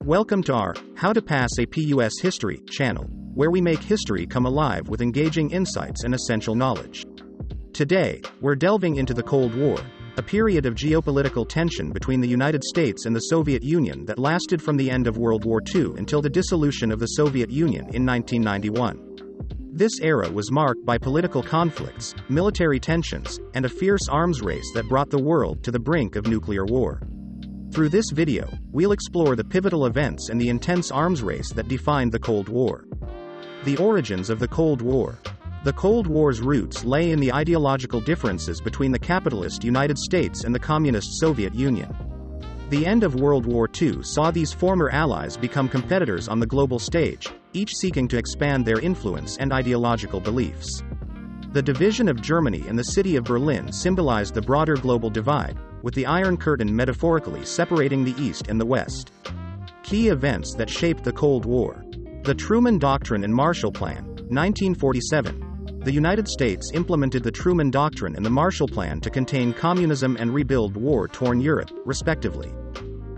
Welcome to our How to Pass AP US History channel, where we make history come alive with engaging insights and essential knowledge. Today, we're delving into the Cold War, a period of geopolitical tension between the United States and the Soviet Union that lasted from the end of World War II until the dissolution of the Soviet Union in 1991. This era was marked by political conflicts, military tensions, and a fierce arms race that brought the world to the brink of nuclear war. Through this video, we'll explore the pivotal events and the intense arms race that defined the Cold War. The origins of the Cold War. The Cold War's roots lay in the ideological differences between the capitalist United States and the Communist Soviet Union. The end of World War II saw these former allies become competitors on the global stage, each seeking to expand their influence and ideological beliefs. The division of Germany and the city of Berlin symbolized the broader global divide, with the Iron Curtain metaphorically separating the East and the West. Key events that shaped the Cold War. The Truman Doctrine and Marshall Plan, 1947. The United States implemented the Truman Doctrine and the Marshall Plan to contain communism and rebuild war-torn Europe, respectively.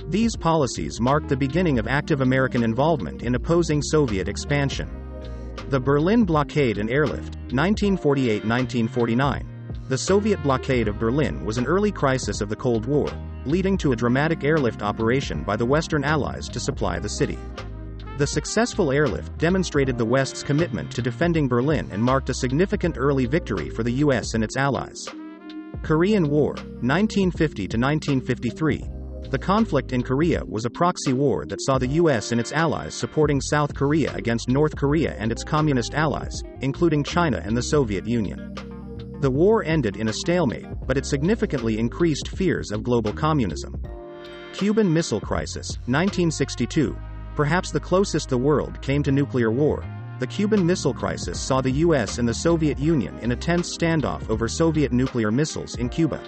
These policies marked the beginning of active American involvement in opposing Soviet expansion. The Berlin Blockade and Airlift, 1948-1949. The Soviet blockade of Berlin was an early crisis of the Cold War, leading to a dramatic airlift operation by the Western Allies to supply the city. The successful airlift demonstrated the West's commitment to defending Berlin and marked a significant early victory for the US and its allies. Korean War, 1950-1953. The conflict in Korea was a proxy war that saw the US and its allies supporting South Korea against North Korea and its communist allies, including China and the Soviet Union. The war ended in a stalemate, but it significantly increased fears of global communism. Cuban Missile Crisis, 1962. Perhaps the closest the world came to nuclear war, the Cuban Missile Crisis saw the US and the Soviet Union in a tense standoff over Soviet nuclear missiles in Cuba.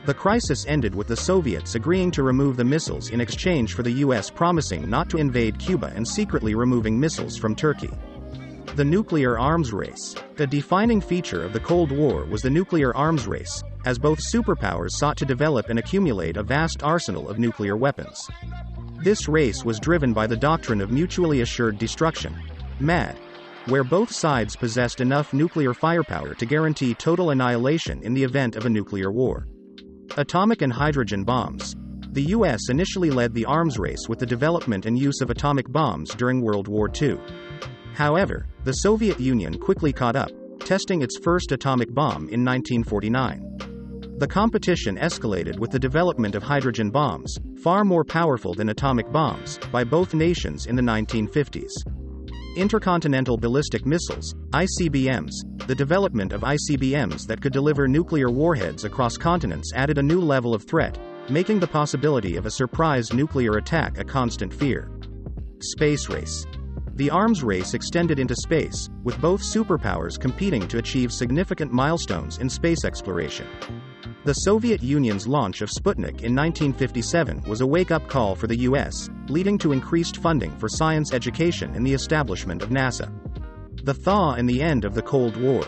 The crisis ended with the Soviets agreeing to remove the missiles in exchange for the US promising not to invade Cuba and secretly removing missiles from Turkey. The nuclear arms race. The defining feature of the Cold War was the nuclear arms race, as both superpowers sought to develop and accumulate a vast arsenal of nuclear weapons. This race was driven by the doctrine of mutually assured destruction, MAD, where both sides possessed enough nuclear firepower to guarantee total annihilation in the event of a nuclear war. Atomic and hydrogen bombs. The US initially led the arms race with the development and use of atomic bombs during World War II. However, the Soviet Union quickly caught up, testing its first atomic bomb in 1949. The competition escalated with the development of hydrogen bombs, far more powerful than atomic bombs, by both nations in the 1950s. Intercontinental ballistic missiles, ICBMs. The development of ICBMs that could deliver nuclear warheads across continents added a new level of threat, making the possibility of a surprise nuclear attack a constant fear. Space race. The arms race extended into space, with both superpowers competing to achieve significant milestones in space exploration. The Soviet Union's launch of Sputnik in 1957 was a wake-up call for the US, leading to increased funding for science education and the establishment of NASA. The thaw and the end of the Cold War.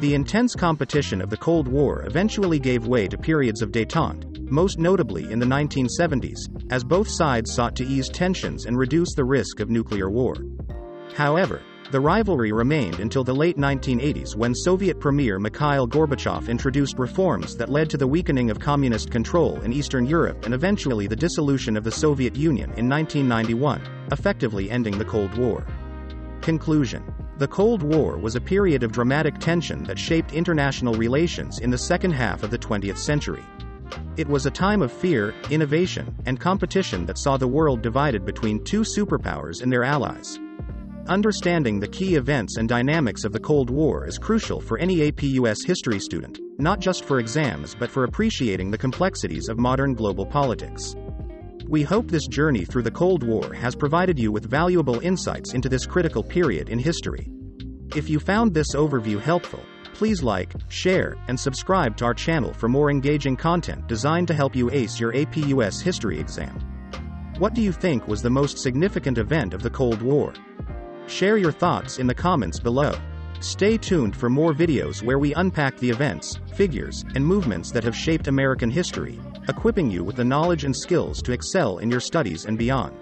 The intense competition of the Cold War eventually gave way to periods of détente, most notably in the 1970s, as both sides sought to ease tensions and reduce the risk of nuclear war. However, the rivalry remained until the late 1980s when Soviet Premier Mikhail Gorbachev introduced reforms that led to the weakening of communist control in Eastern Europe and eventually the dissolution of the Soviet Union in 1991, effectively ending the Cold War. Conclusion. The Cold War was a period of dramatic tension that shaped international relations in the second half of the 20th century. It was a time of fear, innovation, and competition that saw the world divided between two superpowers and their allies. Understanding the key events and dynamics of the Cold War is crucial for any AP US history student, not just for exams but for appreciating the complexities of modern global politics. We hope this journey through the Cold War has provided you with valuable insights into this critical period in history. If you found this overview helpful, please like, share, and subscribe to our channel for more engaging content designed to help you ace your AP US history exam. What do you think was the most significant event of the Cold War? Share your thoughts in the comments below. Stay tuned for more videos where we unpack the events, figures, and movements that have shaped American history, equipping you with the knowledge and skills to excel in your studies and beyond.